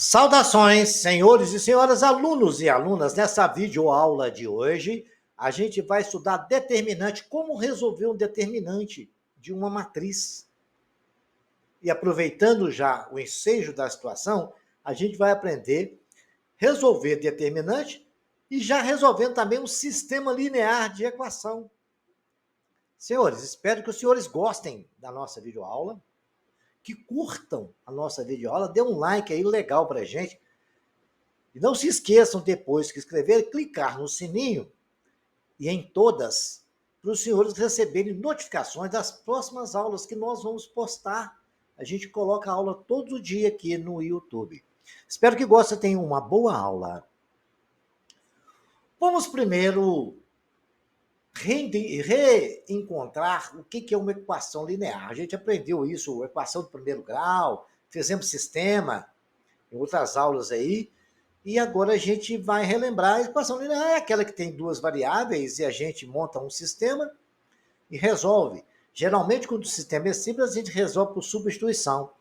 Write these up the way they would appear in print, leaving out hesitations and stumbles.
Saudações, senhores e senhoras, alunos e alunas. Nessa videoaula de hoje, a gente vai estudar determinante, como resolver um determinante de uma matriz. E aproveitando já o ensejo da situação, a gente vai aprender a resolver determinante e já resolvendo também um sistema linear de equação. Senhores, espero que os senhores gostem da nossa videoaula, que curtam a nossa videoaula, dê um like aí legal pra gente. E não se esqueçam, depois que escrever, clicar no sininho e em todas, para os senhores receberem notificações das próximas aulas que nós vamos postar. A gente coloca a aula todo dia aqui no YouTube. Espero que gostem, tenham uma boa aula. Vamos primeiro reencontrar o que é uma equação linear. A gente aprendeu isso, equação do primeiro grau, fizemos sistema, em outras aulas aí. E agora a gente vai relembrar a equação linear, é aquela que tem duas variáveis e a gente monta um sistema e resolve. Geralmente, quando o sistema é simples, a gente resolve por substituição,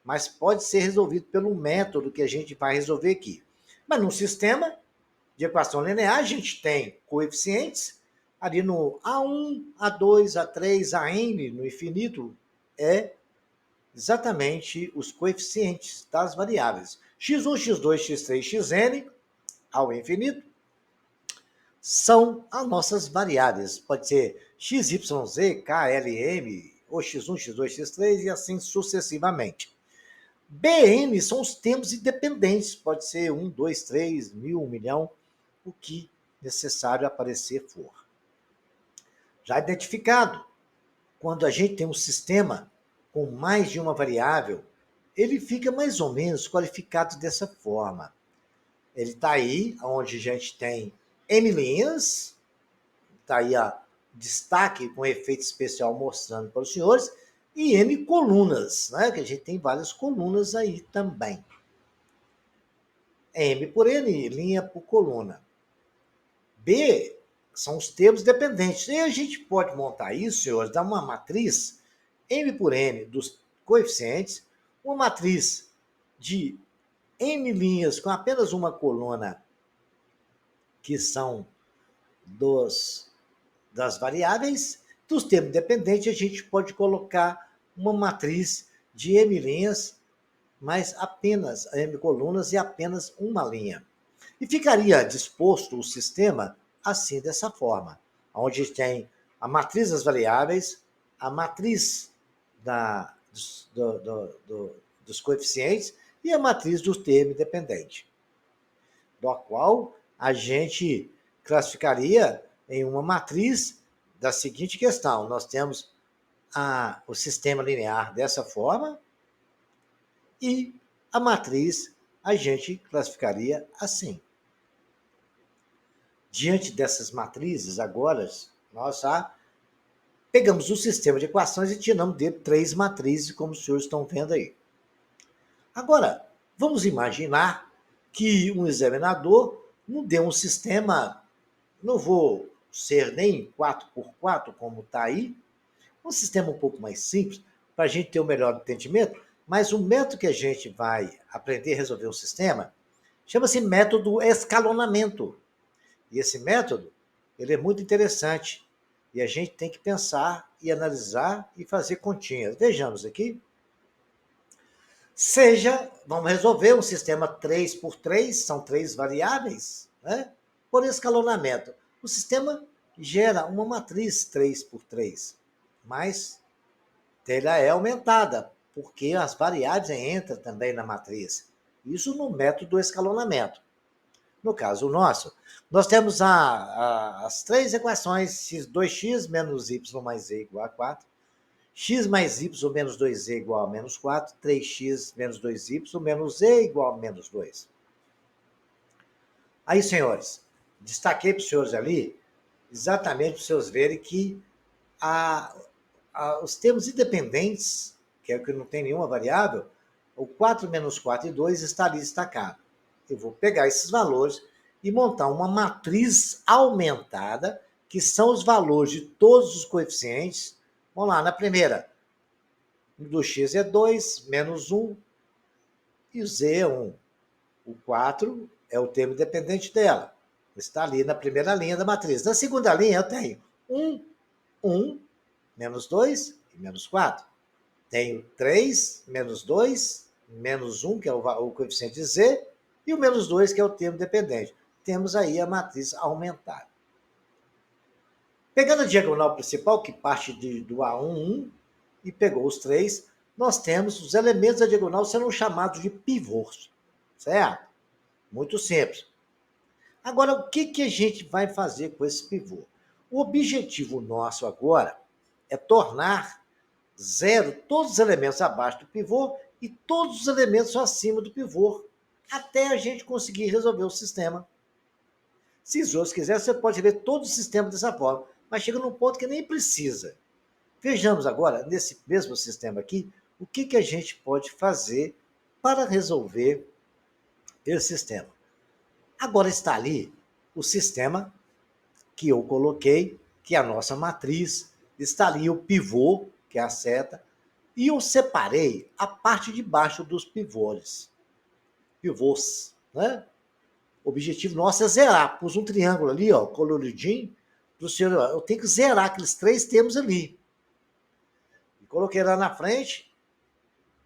mas pode ser resolvido pelo método que a gente vai resolver aqui. Mas num sistema de equação linear, a gente tem coeficientes ali no A1, A2, A3, AN, no infinito, é exatamente os coeficientes das variáveis. x1, x2, x3, xn, ao infinito, são as nossas variáveis. Pode ser x, y, z, k, l, m, ou x1, x2, x3 e assim sucessivamente. Bn são os tempos independentes. Pode ser 1, 2, 3, 1000, 1 milhão, o que necessário aparecer for. Já identificado, quando a gente tem um sistema com mais de uma variável, ele fica mais ou menos qualificado dessa forma. Ele está aí, onde a gente tem N linhas, está aí a destaque com efeito especial mostrando para os senhores, e N colunas, né? Que a gente tem várias colunas aí também. M por N, linha por coluna. B são os termos dependentes. E a gente pode montar isso, senhores, dar uma matriz M por N dos coeficientes, uma matriz de N linhas com apenas uma coluna, que são das variáveis. Dos termos dependentes, a gente pode colocar uma matriz de M linhas, mas apenas M colunas e apenas uma linha. E ficaria disposto o sistema assim, dessa forma, onde tem a matriz das variáveis, a matriz dos coeficientes e a matriz do termo dependente, do qual a gente classificaria em uma matriz da seguinte questão. Nós temos o sistema linear dessa forma e a matriz a gente classificaria assim. Diante dessas matrizes, agora, nós já pegamos o sistema de equações e tiramos dele 3 matrizes, como os senhores estão vendo aí. Agora, vamos imaginar que um examinador não deu um sistema, não vou ser nem 4x4, como está aí, um sistema um pouco mais simples, para a gente ter um melhor entendimento, mas o método que a gente vai aprender a resolver um sistema chama-se método escalonamento. E esse método, ele é muito interessante. E a gente tem que pensar e analisar e fazer continhas. Vejamos aqui. Vamos resolver um sistema 3x3, são 3 variáveis, né? Por escalonamento. O sistema gera uma matriz 3x3, mas ela é aumentada, porque as variáveis entram também na matriz. Isso no método do escalonamento. No caso nosso, nós temos as 3 equações: x2x menos y mais z igual a 4, x mais y menos 2z igual a menos 4, 3x menos 2y menos z igual a menos 2. Aí, senhores, destaquei para os senhores ali, exatamente para os senhores verem que os termos independentes, que é o que não tem nenhuma variável, o 4 menos 4 e 2 está ali destacado. Eu vou pegar esses valores e montar uma matriz aumentada, que são os valores de todos os coeficientes. Vamos lá, na primeira, do x é 2, menos 1, e o z é 1. O 4 é o termo dependente dela. Está ali na primeira linha da matriz. Na segunda linha, eu tenho 1, menos 2 e menos 4. Tenho 3, menos 2, menos 1, que é o coeficiente de Z, e o menos 2, que é o termo dependente. Temos aí a matriz aumentada. Pegando a diagonal principal, que parte do A1, e pegou os 3, nós temos os elementos da diagonal sendo chamados de pivôs. Certo? Muito simples. Agora, o que a gente vai fazer com esse pivô? O objetivo nosso agora é tornar zero todos os elementos abaixo do pivô e todos os elementos acima do pivô, até a gente conseguir resolver o sistema. Se os outros quiserem, você pode ler todo o sistema dessa forma, mas chega num ponto que nem precisa. Vejamos agora, nesse mesmo sistema aqui, o que a gente pode fazer para resolver esse sistema. Agora está ali o sistema que eu coloquei, que é a nossa matriz, está ali o pivô, que é a seta, e eu separei a parte de baixo dos pivôs. Pivôs, né? O objetivo nosso é zerar. Pus um triângulo ali, ó, coloridinho, do senhor, eu tenho que zerar aqueles 3 termos ali. E coloquei lá na frente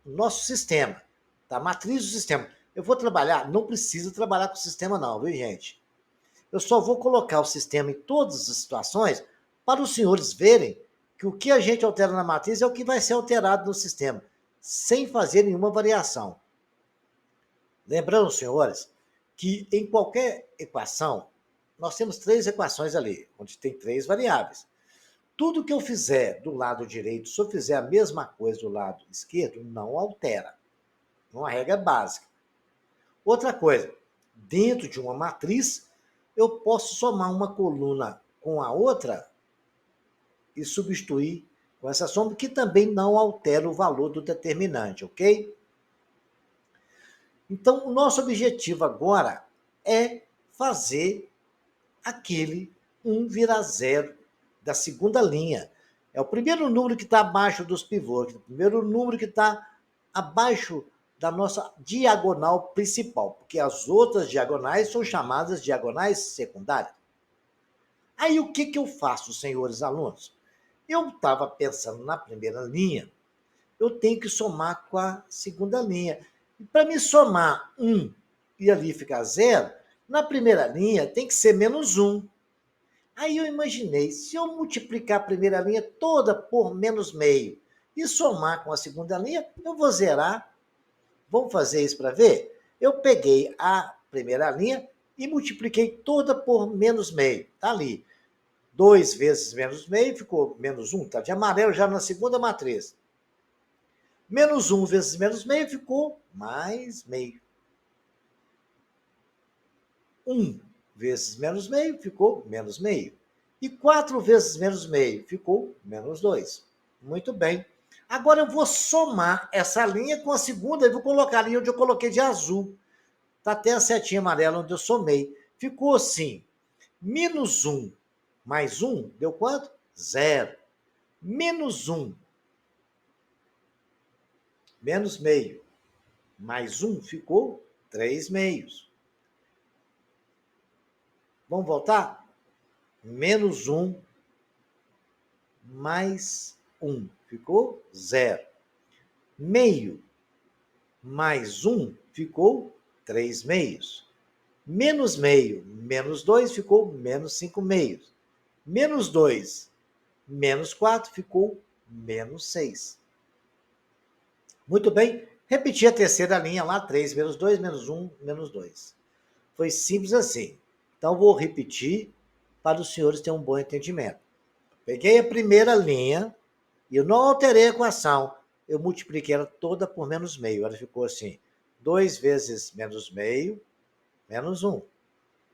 o nosso sistema, tá? A matriz do sistema. Eu vou trabalhar, não preciso trabalhar com o sistema não, viu, gente? Eu só vou colocar o sistema em todas as situações para os senhores verem que o que a gente altera na matriz é o que vai ser alterado no sistema, sem fazer nenhuma variação. Lembrando, senhores, que em qualquer equação, nós temos 3 equações ali, onde tem 3 variáveis. Tudo que eu fizer do lado direito, se eu fizer a mesma coisa do lado esquerdo, não altera. Uma regra básica. Outra coisa, dentro de uma matriz, eu posso somar uma coluna com a outra e substituir com essa soma, que também não altera o valor do determinante, ok? Então, o nosso objetivo agora é fazer aquele 1 virar 0 da segunda linha. É o primeiro número que está abaixo dos pivôs, o primeiro número que está abaixo da nossa diagonal principal, porque as outras diagonais são chamadas diagonais secundárias. Aí o que eu faço, senhores alunos? Eu estava pensando na primeira linha, eu tenho que somar com a segunda linha. E para me somar 1 e ali ficar 0, na primeira linha tem que ser menos 1. Aí eu imaginei, se eu multiplicar a primeira linha toda por menos meio e somar com a segunda linha, eu vou zerar. Vamos fazer isso para ver? Eu peguei a primeira linha e multipliquei toda por menos meio. Está ali. 2 vezes menos meio ficou menos 1. Está de amarelo já na segunda matriz. Menos 1 vezes menos meio ficou mais meio. 1 vezes menos meio ficou menos meio. E 4 vezes menos meio ficou menos 2. Muito bem. Agora eu vou somar essa linha com a segunda e vou colocar ali onde eu coloquei de azul. Está até a setinha amarela onde eu somei. Ficou assim, menos 1 mais 1 deu quanto? 0. Menos 1 menos meio mais 1 ficou 3 meios. Vamos voltar? Menos 1 mais 1 ficou 0. Meio mais 1 ficou 3 meios. Menos meio menos 2 ficou menos 5 meios. Menos 2 menos 4 ficou menos 6. Muito bem, repeti a terceira linha lá, 3 menos 2, menos 1, menos 2. Foi simples assim. Então, vou repetir para os senhores terem um bom entendimento. Peguei a primeira linha e eu não alterei a equação. Eu multipliquei ela toda por menos meio. Ela ficou assim, 2 vezes menos meio, menos 1.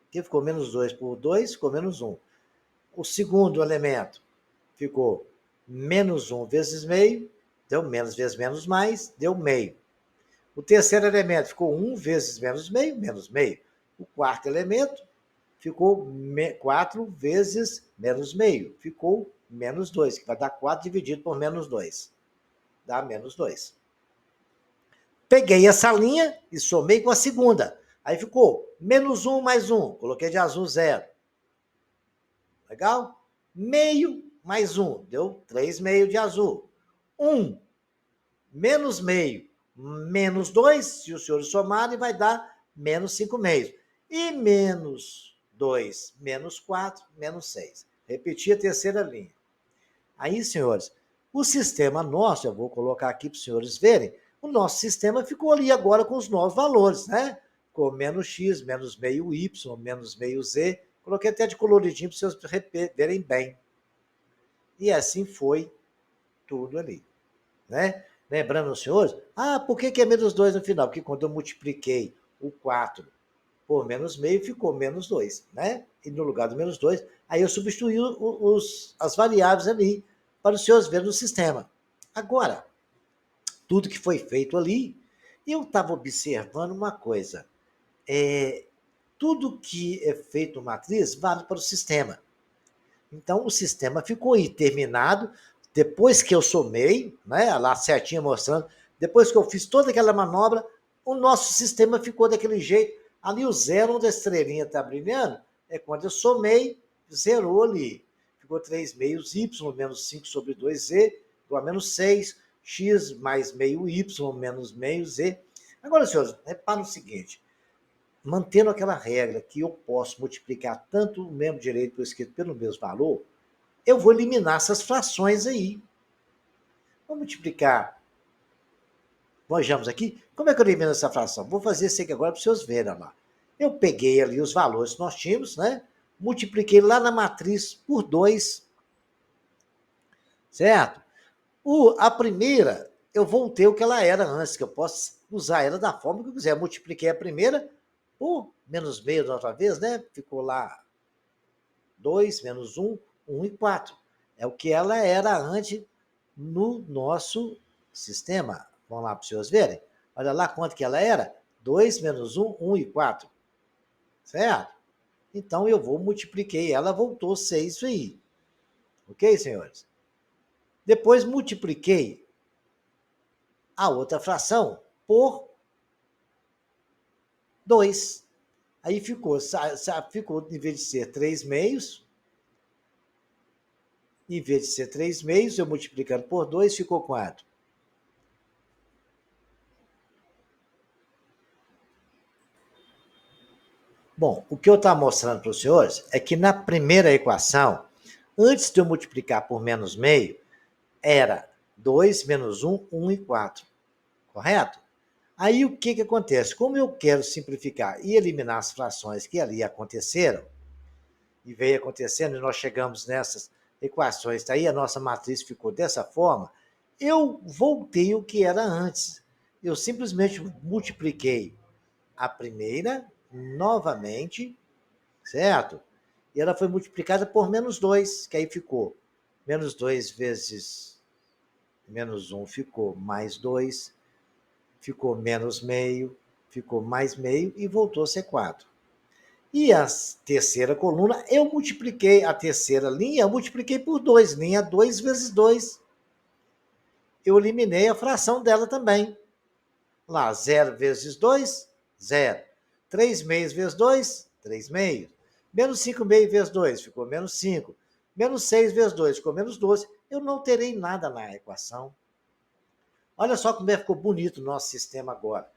Aqui ficou menos 2 por 2, ficou menos 1. O segundo elemento ficou menos 1 vezes meio, deu menos vezes menos mais, deu meio. O terceiro elemento ficou 1 vezes menos meio, menos meio. O quarto elemento ficou 4 vezes menos meio, ficou menos 2, que vai dar 4 dividido por menos 2. Dá menos 2. Peguei essa linha e somei com a segunda. Aí ficou menos 1 mais 1. Coloquei de azul 0. Legal? Meio mais 1. Deu 3 meio de azul. 1 menos meio menos 2. Se os senhores somarem, vai dar menos 5 meios. E menos 2 menos 4 menos 6. Repetir a terceira linha. Aí, senhores, o sistema nosso, eu vou colocar aqui para os senhores verem, o nosso sistema ficou ali agora com os novos valores, né? Com menos x, menos meio y, menos meio z. Coloquei até de coloridinho para vocês verem bem. E assim foi tudo ali, né? Lembrando os senhores, por que é menos 2 no final? Porque quando eu multipliquei o 4 por menos meio, ficou menos 2, né? E no lugar do menos 2, aí eu substituí as variáveis ali, para os senhores verem no sistema. Agora, tudo que foi feito ali, eu estava observando uma coisa. Tudo que é feito matriz vale para o sistema. Então, o sistema ficou aí terminado, depois que eu somei, né, lá certinho mostrando, depois que eu fiz toda aquela manobra, o nosso sistema ficou daquele jeito. Ali o zero, onde a estrelinha está brilhando, é quando eu somei, zerou ali. Ficou 3 meios y menos 5 sobre 2z, igual a menos 6, x mais meio y menos meio z. Agora, senhores, repara o seguinte, mantendo aquela regra que eu posso multiplicar tanto o mesmo direito escrito pelo mesmo valor, eu vou eliminar essas frações aí. Vou multiplicar. Vejamos aqui. Como é que eu elimino essa fração? Vou fazer isso aqui agora para vocês verem lá. Eu peguei ali os valores que nós tínhamos, né? Multipliquei lá na matriz por 2. Certo? A primeira, eu voltei o que ela era antes, que eu posso usar ela da forma que eu quiser. Eu multipliquei a primeira por menos meio da outra vez, né? Ficou lá 2 menos 1, 1 e 4. É o que ela era antes no nosso sistema. Vamos lá para os senhores verem. Olha lá quanto que ela era. 2 menos 1, 1 e 4. Certo? Então, eu multipliquei ela, voltou 6 aí. Ok, senhores? Depois, multipliquei a outra fração por 2. Aí ficou, em vez de ser 3 meios, eu multiplicando por 2, ficou 4. Bom, o que eu estava mostrando para os senhores é que na primeira equação, antes de eu multiplicar por menos meio, era 2 menos 1, 1 e 4. Correto? Aí o que acontece? Como eu quero simplificar e eliminar as frações que ali aconteceram, e veio acontecendo, e nós chegamos nessas equações, daí a nossa matriz ficou dessa forma, eu voltei o que era antes. Eu simplesmente multipliquei a primeira novamente, certo? E ela foi multiplicada por menos 2, que aí ficou menos 2 vezes menos 1 ficou mais 2, ficou menos meio, ficou mais meio e voltou a ser 4. E a terceira coluna, eu multipliquei a terceira linha, eu multipliquei por 2, linha 2 vezes 2. Eu eliminei a fração dela também. Lá, 0 vezes 2, 0. 3 meios vezes 2, 3 meios. Menos 5 meios vezes 2, ficou menos 5. Menos 6 vezes 2, ficou menos 12. Eu não terei nada na equação. Olha só como ficou bonito o nosso sistema agora.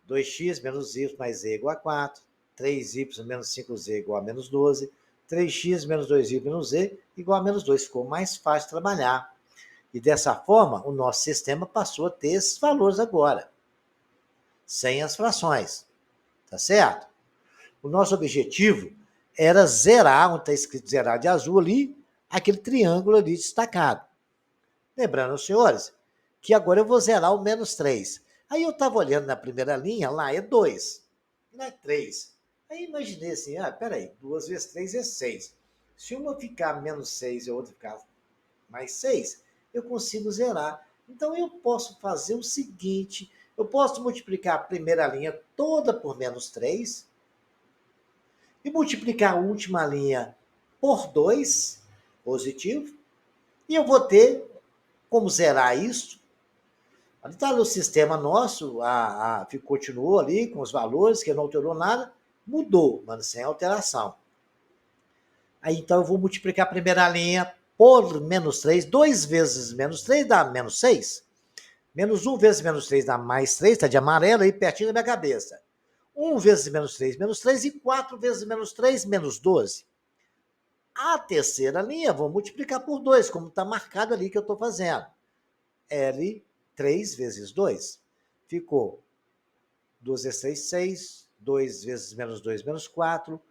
2x menos y mais z igual a 4. 3y menos 5z igual a menos 12. 3x menos 2y menos z igual a menos 2. Ficou mais fácil de trabalhar. E dessa forma, o nosso sistema passou a ter esses valores agora, sem as frações. Tá certo? O nosso objetivo era zerar, onde está escrito zerar de azul ali, aquele triângulo ali destacado. Lembrando, senhores, que agora eu vou zerar o menos 3. Aí eu estava olhando na primeira linha, lá é 2, não é 3. Aí imaginei assim, peraí, 2 vezes 3 é 6. Se uma ficar menos 6 e a outra ficar mais 6, eu consigo zerar. Então eu posso fazer o seguinte, eu posso multiplicar a primeira linha toda por menos 3 e multiplicar a última linha por 2, positivo, e eu vou ter como zerar isso Ali está o sistema nosso, continuou ali com os valores, que não alterou nada, mudou, mas sem alteração. Aí, então, eu vou multiplicar a primeira linha por menos 3. 2 vezes menos 3 dá menos 6. Menos 1 vezes menos 3 dá mais 3, está de amarelo aí pertinho da minha cabeça. 1 vezes menos 3, e 4 vezes menos 3, menos 12. A terceira linha, vou multiplicar por 2, como está marcado ali que eu estou fazendo. L, 3 vezes 2. Ficou 2 vezes 3, 6. 2 vezes menos 2, menos 4.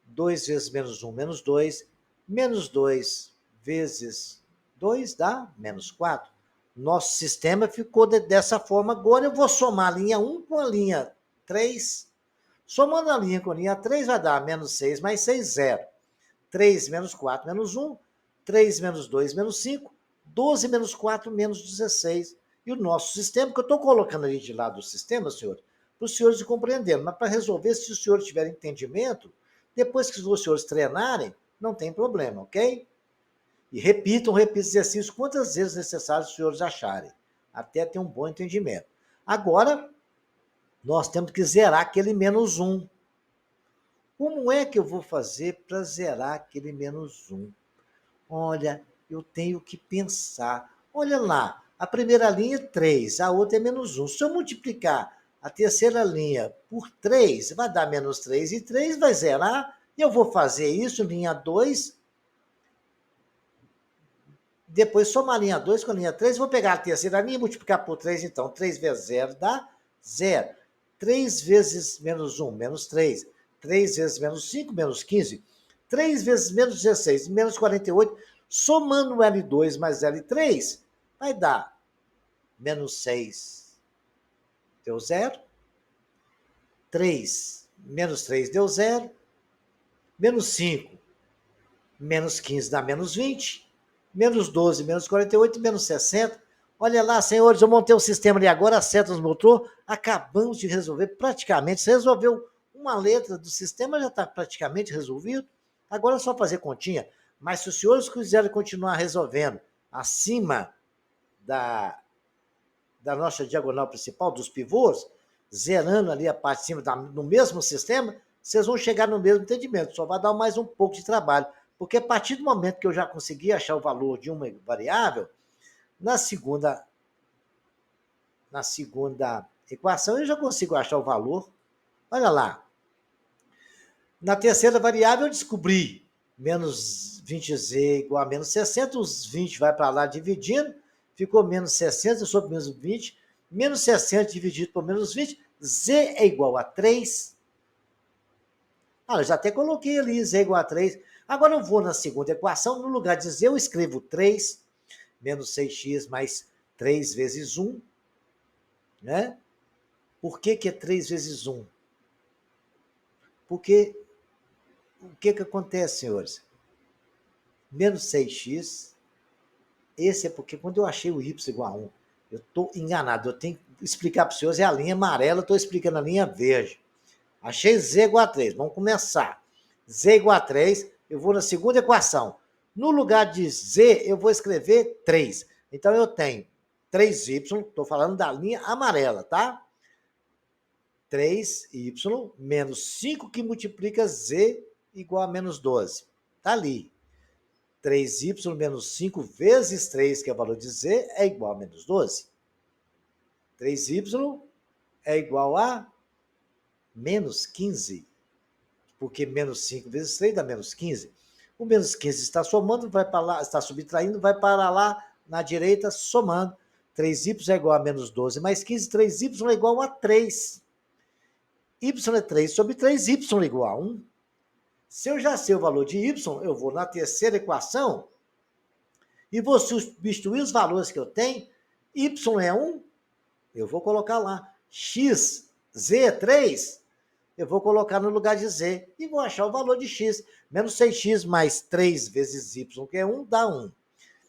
2 vezes menos 1, menos 2. Menos 2 vezes 2 dá menos 4. Nosso sistema ficou dessa forma. Agora eu vou somar a linha 1 com a linha 3. Somando a linha com a linha 3 vai dar menos 6 mais 6, 0. 3 menos 4 menos 1. 3 menos 2 menos 5. 12 menos 4 menos 16. E o nosso sistema, que eu estou colocando ali de lado do sistema, senhor, para os senhores compreenderem. Mas para resolver, se os senhores tiverem entendimento, depois que os senhores treinarem, não tem problema, ok? E repitam esse exercício quantas vezes necessário os senhores acharem, até ter um bom entendimento. Agora, nós temos que zerar aquele menos 1. Como é que eu vou fazer para zerar aquele menos 1? Olha, eu tenho que pensar. Olha lá, a primeira linha é 3, a outra é menos 1. Se eu multiplicar a terceira linha por 3, vai dar menos 3, e 3 vai zerar. E eu vou fazer isso, linha 2, depois somar a linha 2 com a linha 3, vou pegar a terceira linha e multiplicar por 3, então. 3 vezes 0 dá 0. 3 vezes menos 1, menos 3. 3 vezes menos 5, menos 15. 3 vezes menos 16, menos 48. Somando L2 mais L3, vai dar menos 6, deu 0. 3 menos 3 deu 0. Menos 5, menos 15 dá menos 20. Menos 12, menos 48, menos 60. Olha lá, senhores, eu montei um sistema ali agora, a seta nos mostrou, acabamos de resolver praticamente. Você resolveu uma letra do sistema, já está praticamente resolvido. Agora é só fazer continha. Mas se os senhores quiserem continuar resolvendo acima da nossa diagonal principal, dos pivôs, zerando ali a parte de cima no mesmo sistema, vocês vão chegar no mesmo entendimento. Só vai dar mais um pouco de trabalho. Porque a partir do momento que eu já consegui achar o valor de uma variável, na segunda equação eu já consigo achar o valor. Olha lá. Na terceira variável eu descobri menos 20z igual a menos 60, os 20 vai para lá dividindo, ficou menos 60 sobre menos 20, menos 60 dividido por menos 20, z é igual a 3. Eu já até coloquei ali z é igual a 3. Agora eu vou na segunda equação, no lugar de z eu escrevo 3, menos 6x mais 3 vezes 1, né? Por que é 3 vezes 1? Porque o que acontece, senhores? Menos 6x, esse é porque quando eu achei o y igual a 1, eu estou enganado, eu tenho que explicar para os senhores, é a linha amarela, eu estou explicando a linha verde. Achei z igual a 3, vamos começar. Z igual a 3, eu vou na segunda equação. No lugar de z, eu vou escrever 3. Então, eu tenho 3y, estou falando da linha amarela, tá? 3y menos 5 que multiplica z igual a menos 12. Está ali. 3y menos 5 vezes 3, que é o valor de z, é igual a menos 12. 3y é igual a menos 15. Porque menos 5 vezes 3 dá menos 15. O menos 15 está somando, vai para lá, está subtraindo, vai para lá na direita, somando. 3y é igual a menos 12 mais 15, 3y é igual a 3. Y é 3 sobre 3, y é igual a 1. Se eu já sei o valor de y, eu vou na terceira equação e vou substituir os valores que eu tenho. Y é 1, eu vou colocar lá. X, z é 3, eu vou colocar no lugar de z e vou achar o valor de x. Menos 6x mais 3 vezes y, que é 1, dá 1.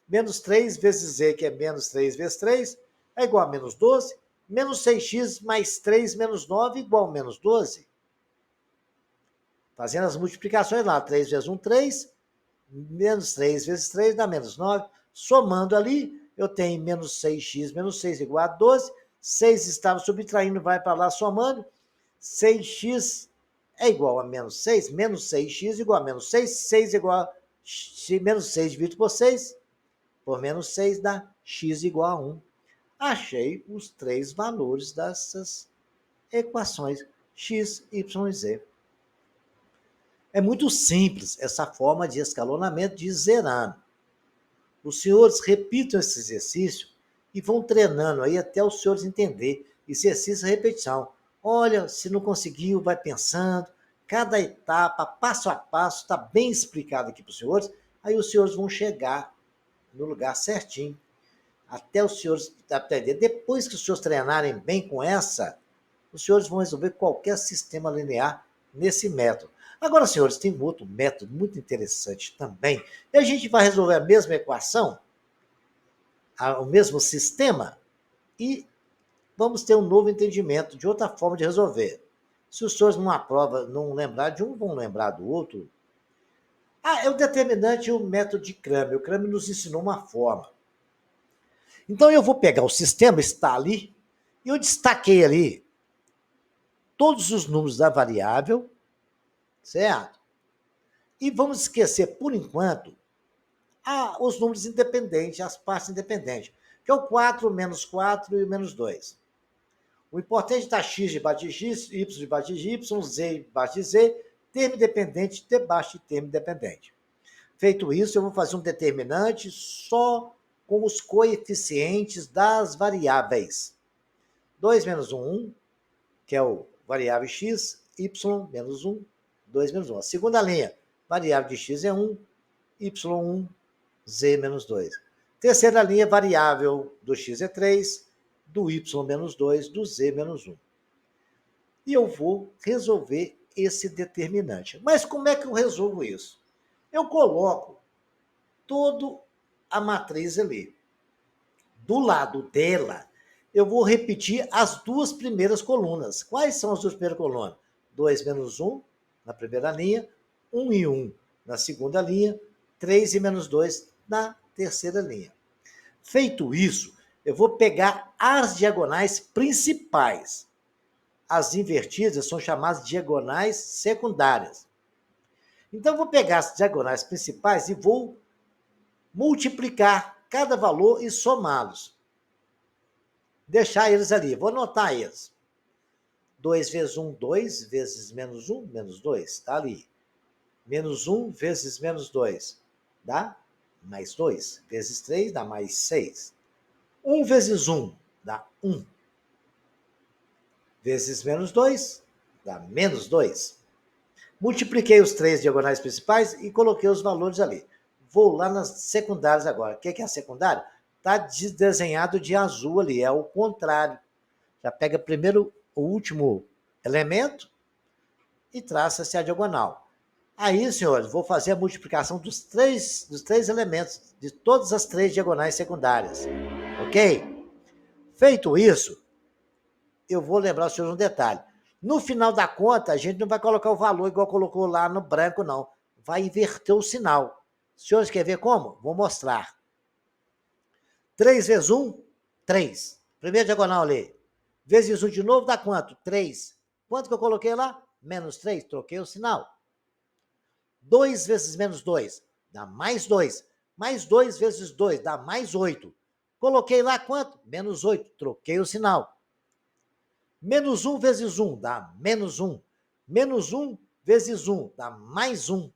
Menos 3 vezes z, que é menos 3 vezes 3, é igual a menos 12. Menos 6x mais 3 menos 9 igual a menos 12. Fazendo as multiplicações lá, 3 vezes 1, 3, menos 3 vezes 3 dá menos 9. Somando ali, eu tenho menos 6x, menos 6 igual a 12, 6 estava subtraindo, vai para lá somando, 6x é igual a menos 6, menos 6x igual a menos 6, 6 igual a menos 6 dividido por menos 6 dá x igual a 1. Achei os três valores dessas equações, x, y e z. É muito simples essa forma de escalonamento de zerando. Os senhores repitam esse exercício e vão treinando aí até os senhores entender. Exercício e repetição. Olha, se não conseguiu, vai pensando. Cada etapa, passo a passo, está bem explicado aqui para os senhores. Aí os senhores vão chegar no lugar certinho. Até os senhores aprender. Depois que os senhores treinarem bem com essa, os senhores vão resolver qualquer sistema linear nesse método. Agora, senhores, tem um outro método muito interessante também. E a gente vai resolver a mesma equação, o mesmo sistema, e vamos ter um novo entendimento de outra forma de resolver. Se os senhores numa prova não lembrar de um, vão lembrar do outro. É o determinante e o método de Cramer. O Cramer nos ensinou uma forma. Então, eu vou pegar o sistema, está ali, e eu destaquei ali todos os números da variável, certo? E vamos esquecer, por enquanto, os números independentes, as partes independentes, que é o 4, menos 4 e o menos 2. O importante está x debaixo de x, y debaixo de y, z debaixo de z, termo independente debaixo de termo independente. Feito isso, eu vou fazer um determinante só com os coeficientes das variáveis. 2 menos 1, que é o variável x, y menos 1, 2 menos 1. A segunda linha, variável de x é 1, y1, z menos 2. Terceira linha, variável do x é 3, do y menos 2, do z menos 1. E eu vou resolver esse determinante. Mas como é que eu resolvo isso? Eu coloco toda a matriz ali. Do lado dela, eu vou repetir as duas primeiras colunas. Quais são as duas primeiras colunas? 2 menos 1 na primeira linha, 1 e 1 na segunda linha, 3 e menos 2 na terceira linha. Feito isso, eu vou pegar as diagonais principais. As invertidas são chamadas diagonais secundárias. Então, eu vou pegar as diagonais principais e vou multiplicar cada valor e somá-los. Deixar eles ali. Vou anotar eles. 2 vezes 1, 2, vezes menos 1, menos 2. Está ali. Menos 1 vezes menos 2. Dá mais 2. Vezes 3 dá mais 6. 1 vezes 1 dá 1. Vezes menos 2 dá menos 2. Multipliquei os três diagonais principais e coloquei os valores ali. Vou lá nas secundárias agora. O que é a secundária? Está desenhado de azul ali, é o contrário. Já pega primeiro o último elemento e traça-se a diagonal. Aí, senhores, vou fazer a multiplicação dos três elementos, de todas as três diagonais secundárias. Ok? Feito isso, eu vou lembrar os senhores um detalhe. No final da conta, a gente não vai colocar o valor igual colocou lá no branco, não. Vai inverter o sinal. Os senhores querem ver como? Vou mostrar. 3 vezes 1, 3. Primeira diagonal ali. Vezes 1 de novo, dá quanto? 3. Quanto que eu coloquei lá? Menos 3. Troquei o sinal. 2 vezes menos 2 dá mais 2. Mais 2 vezes 2 dá mais 8. Coloquei lá quanto? Menos 8. Troquei o sinal. Menos 1 vezes 1 dá menos 1. Menos 1 vezes 1 dá mais 1. O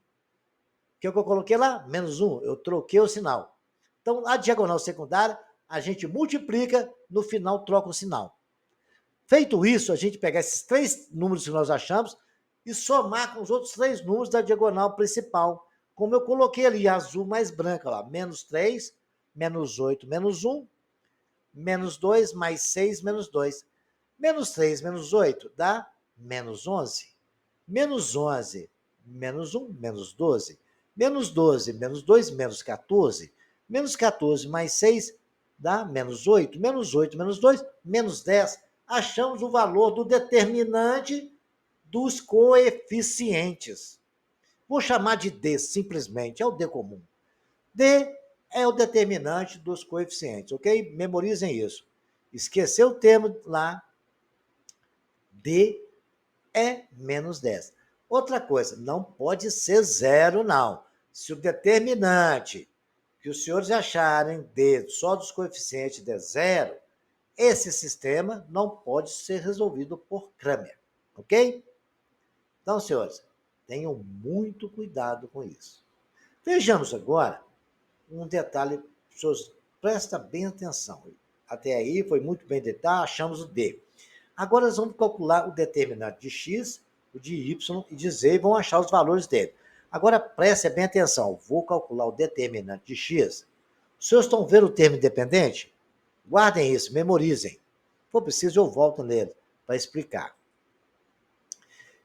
que eu coloquei lá? Menos 1. Eu troquei o sinal. Então, a diagonal secundária, a gente multiplica, no final troca o sinal. Feito isso, a gente pega esses três números que nós achamos e somar com os outros três números da diagonal principal. Como eu coloquei ali, azul mais branca, lá, menos 3, menos 8, menos 1, menos 2, mais 6, menos 2. Menos 3, menos 8 dá menos 11. Menos 11, menos 1, menos 12. Menos 12, menos 2, menos 14. Menos 14 mais 6 dá menos 8. Menos 8, menos 2, menos 10. Achamos o valor do determinante dos coeficientes. Vou chamar de D, simplesmente, é o D comum. D é o determinante dos coeficientes, ok? Memorizem isso. Esqueceu o termo lá, D é menos 10. Outra coisa, não pode ser zero, não. Se o determinante que os senhores acharem D só dos coeficientes der zero, esse sistema não pode ser resolvido por Cramer, ok? Então, senhores, tenham muito cuidado com isso. Vejamos agora um detalhe, senhores, presta bem atenção. Até aí foi muito bem detalhado, achamos o D. Agora nós vamos calcular o determinante de x, o de y e de z e vamos achar os valores dele. Agora preste bem atenção, vou calcular o determinante de x. Os senhores estão vendo o termo independente? Guardem isso, memorizem. Se for preciso, eu volto nele para explicar.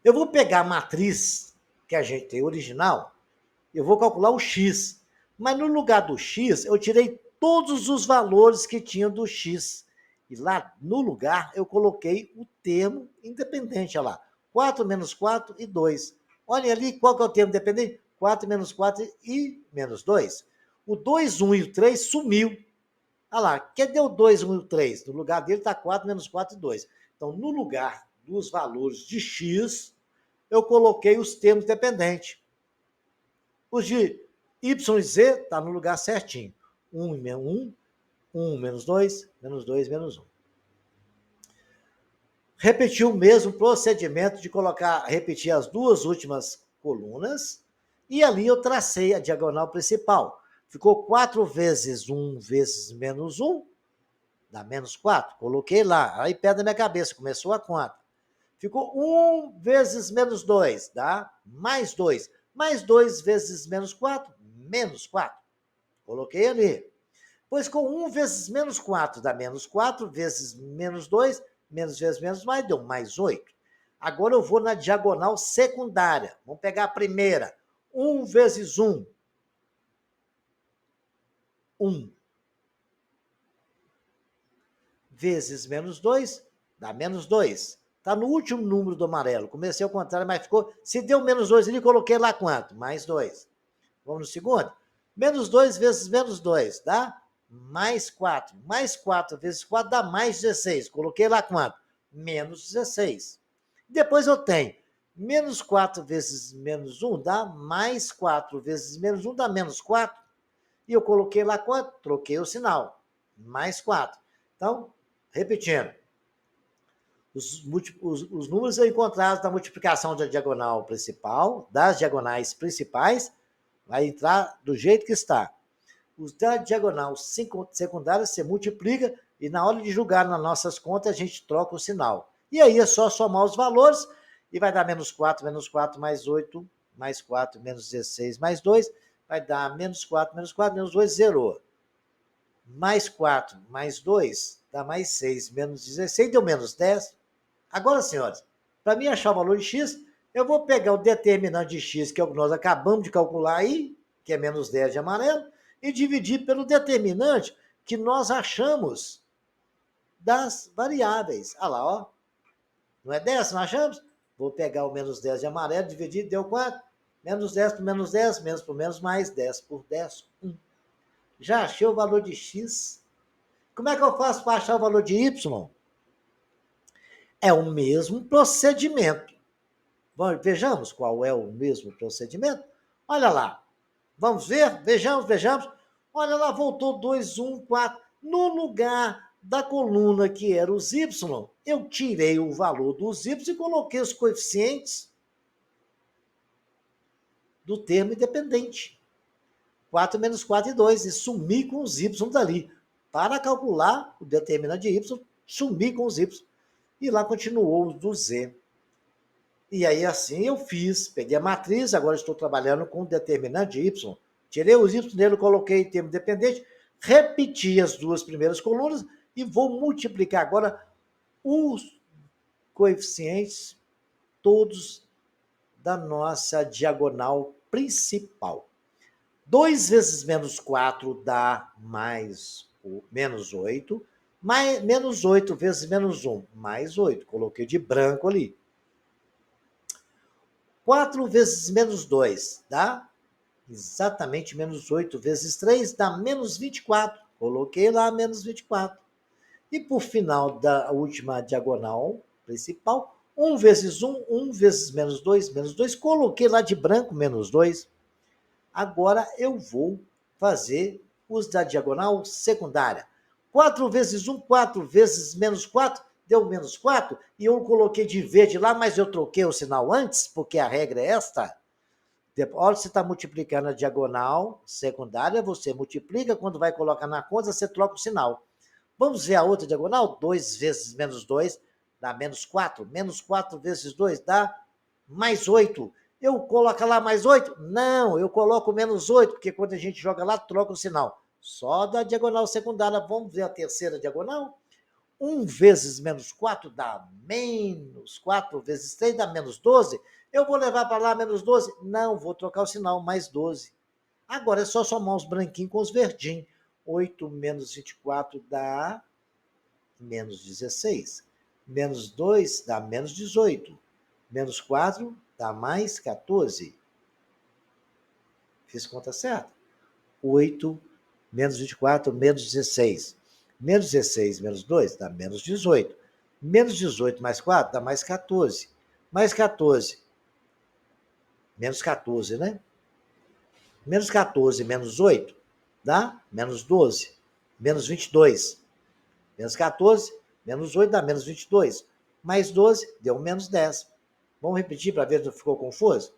Eu vou pegar a matriz que a gente tem original, eu vou calcular o x. Mas no lugar do x, eu tirei todos os valores que tinham do x. E lá no lugar, eu coloquei o termo independente. Olha lá, 4 menos 4 e 2. Olhem ali, qual que é o termo independente? 4 menos 4 e menos 2. O 2, 1 e o 3 sumiu. Olha lá, cadê o 2, 1 e o 3? No lugar dele está 4 menos 4 e 2. Então, no lugar dos valores de x, eu coloquei os termos dependentes. Os de y e z está no lugar certinho. 1 e menos 1, 1 menos 2, menos 2, menos 1. Repetir o mesmo procedimento de repetir as duas últimas colunas, e ali eu tracei a diagonal principal. Ficou 4 vezes 1 vezes menos 1, dá menos 4. Coloquei lá, aí perto da minha cabeça, começou a conta. Ficou 1 vezes menos 2, dá mais 2. Mais 2 vezes menos 4, menos 4. Coloquei ali. Pois com 1 vezes menos 4 dá menos 4, vezes menos 2, menos vezes menos mais, deu mais 8. Agora eu vou na diagonal secundária. Vamos pegar a primeira. 1 vezes 1. 1. Vezes menos 2, dá menos 2. Está no último número do amarelo. Comecei ao contrário, mas ficou... Se deu menos 2 ali, coloquei lá quanto? Mais 2. Vamos no segundo? Menos 2 vezes menos 2, dá? Mais 4. Mais 4 vezes 4 dá mais 16. Coloquei lá quanto? Menos 16. Depois eu tenho menos 4 vezes menos 1 dá mais 4 vezes menos 1 dá menos 4. E eu coloquei lá quanto? Troquei o sinal. Mais 4. Então, repetindo. Os números encontrados na multiplicação da diagonal principal, das diagonais principais, vai entrar do jeito que está. Os da diagonal secundária se multiplica e na hora de julgar nas nossas contas a gente troca o sinal. E aí é só somar os valores e vai dar menos 4 mais 8, mais 4, menos 16, mais 2, vai dar menos 4, menos 2, zerou. Mais 4, mais 2, dá mais 6, menos 16, deu menos 10. Agora, senhores, para mim achar o valor de x, eu vou pegar o determinante de x, que é o que nós acabamos de calcular aí, que é menos 10 de amarelo, e dividir pelo determinante que nós achamos das variáveis. Olha lá, ó. Não é 10, nós achamos? Vou pegar o menos 10 de amarelo, dividir, deu quanto? Menos 10 por menos 10, menos por menos mais, 10 por 10, 1. Já achei o valor de x. Como é que eu faço para achar o valor de y? É o mesmo procedimento. Vejamos qual é o mesmo procedimento. Olha lá. Vamos ver? Vejamos. Olha lá, voltou 2, 1, 4. No lugar da coluna que era os y, eu tirei o valor dos y e coloquei os coeficientes do termo independente. 4 menos 4 e 2. E sumi com os y dali. Para calcular o determinante de y, sumi com os y. E lá continuou o do z. E aí assim eu fiz. Peguei a matriz, agora estou trabalhando com o determinante de y. Tirei os y dele, coloquei em termo dependente, repeti as duas primeiras colunas e vou multiplicar agora os coeficientes todos da nossa diagonal principal. 2 vezes menos 4 dá mais menos 8, mais, menos 8 vezes menos 1, mais 8. Coloquei de branco ali. 4 vezes menos 2 dá Exatamente, menos 8 vezes 3 dá menos 24. Coloquei lá menos 24. E por final da última diagonal principal, 1 vezes 1, 1 vezes menos 2. Coloquei lá de branco menos 2. Agora eu vou fazer os da diagonal secundária. 4 vezes 1, 4 vezes menos 4, deu menos 4. E eu coloquei de verde lá, mas eu troquei o sinal antes, porque a regra é esta. Olha, você está multiplicando a diagonal secundária, você multiplica, quando vai colocar na conta, você troca o sinal. Vamos ver a outra diagonal? 2 vezes menos 2 dá menos 4. Menos 4 vezes 2 dá mais 8. Eu coloco lá mais 8? Não, eu coloco menos 8, porque quando a gente joga lá, troca o sinal. Só da diagonal secundária. Vamos ver a terceira diagonal? 1 vezes menos 4 dá menos 4 vezes 3 dá menos 12. Eu vou levar para lá menos 12? Não, vou trocar o sinal, mais 12. Agora é só somar os branquinhos com os verdinhos. 8 menos 24 dá menos 16. Menos 2 dá menos 18. Menos 4 dá mais 14. Fiz conta certa? 8 menos 24 menos 16. Menos 16 menos 2 dá menos 18. Menos 18 mais 4 dá mais 14. Mais 14. Menos 14, né? Menos 14 menos 8 dá menos 12. Menos 22. Menos 14, menos 8 dá menos 22. Mais 12 deu menos 10. Vamos repetir para ver se não ficou confuso?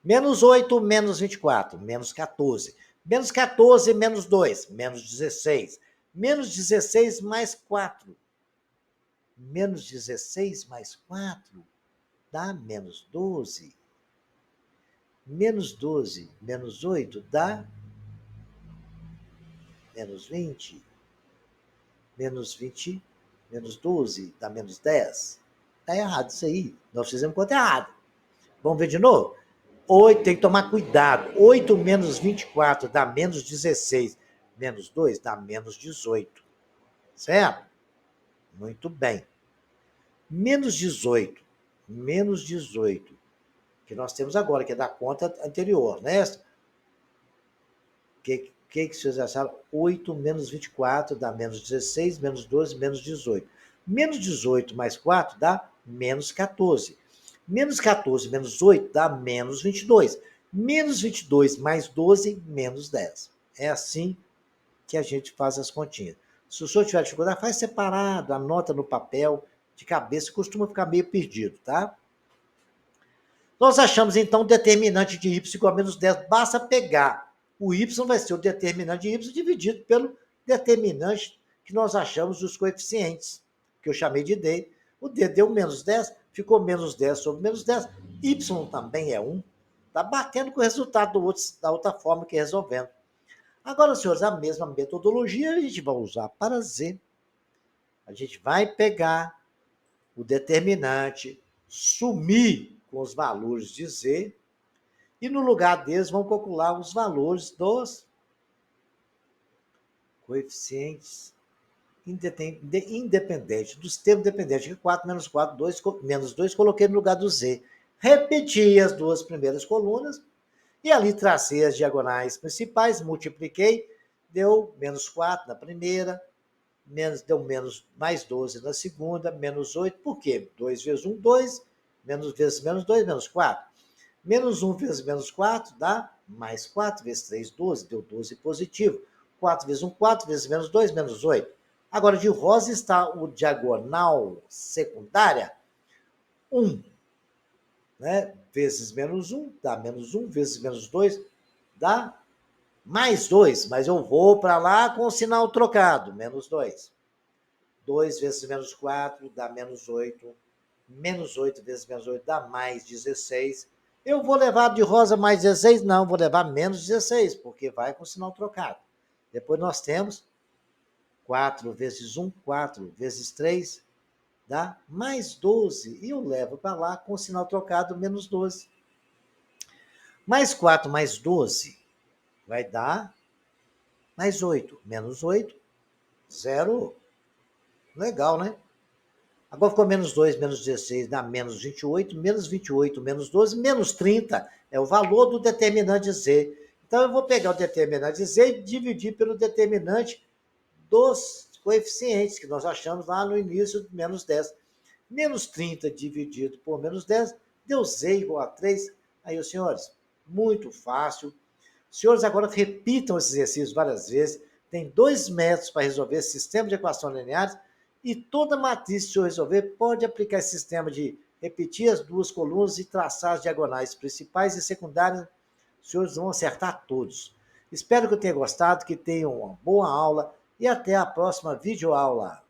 Menos 8 menos 24, menos 14. Menos 14 menos 2, menos 16. Menos 16 mais 4. Menos 16 mais 4 dá menos 12. Menos 12 menos 8 dá menos 20. Menos 20 menos 12 dá menos 10. Está errado isso aí. Nós fizemos conta errada. Vamos ver de novo? 8, tem que tomar cuidado. 8 menos 24 dá menos 16. Menos 2 dá menos 18. Certo? Muito bem. Menos 18. Menos 18. Que nós temos agora, que é da conta anterior, né? Que vocês acharam? 8 menos 24 dá menos 16, menos 12, menos 18. Menos 18 mais 4 dá menos 14. Menos 14 menos 8 dá menos 22. Menos 22 mais 12, menos 10. É assim que a gente faz as continhas. Se o senhor tiver dificuldade, faz separado, anota no papel, de cabeça, costuma ficar meio perdido, tá? Nós achamos, então, o determinante de y igual a menos 10. Basta pegar. O y vai ser o determinante de y dividido pelo determinante que nós achamos dos coeficientes, que eu chamei de d. O d deu menos 10, ficou menos 10 sobre menos 10. Y também é 1. Está batendo com o resultado da outra forma que resolvendo. Agora, senhores, a mesma metodologia a gente vai usar para z. A gente vai pegar o determinante, sumir com os valores de z, e no lugar deles vão calcular os valores dos coeficientes independentes, dos termos dependentes, que 4 menos 4, 2, menos 2, coloquei no lugar do z. Repeti as duas primeiras colunas, e ali tracei as diagonais principais, multipliquei, deu menos 4 na primeira, deu menos mais 12 na segunda, menos 8. Por quê? 2 vezes 1, 2, menos vezes menos 2, menos 4. Menos 1 vezes menos 4 dá mais 4 vezes 3, 12, deu 12 positivo. 4 vezes 1, 4 vezes menos 2, menos 8. Agora, de rosa está o diagonal secundária, 1, né? Vezes menos 1, dá menos 1, vezes menos 2, dá mais 2, mas eu vou para lá com o sinal trocado, menos 2. 2 vezes menos 4 dá menos 8. Menos 8 vezes menos 8 dá mais 16. Eu vou levar de rosa mais 16? Não, vou levar menos 16, porque vai com o sinal trocado. Depois nós temos 4 vezes 1, 4 vezes 3, dá mais 12. E eu levo para lá com o sinal trocado, menos 12. Mais 4 mais 12 vai dar mais 8. Menos 8, 0. Legal, né? Agora ficou menos 2, menos 16 dá menos 28, menos 28, menos 12, menos 30 é o valor do determinante z. Então, eu vou pegar o determinante z e dividir pelo determinante dos coeficientes que nós achamos lá no início, menos 10. Menos 30 dividido por menos 10 deu z igual a 3. Aí, os senhores, muito fácil. Os senhores agora repitam esse exercício várias vezes. Tem 2 métodos para resolver esse sistema de equações lineares e toda matriz que o senhor resolver pode aplicar esse sistema de repetir as duas colunas e traçar as diagonais principais e secundárias. Os senhores vão acertar todos. Espero que eu tenha gostado, que tenham uma boa aula e até a próxima videoaula.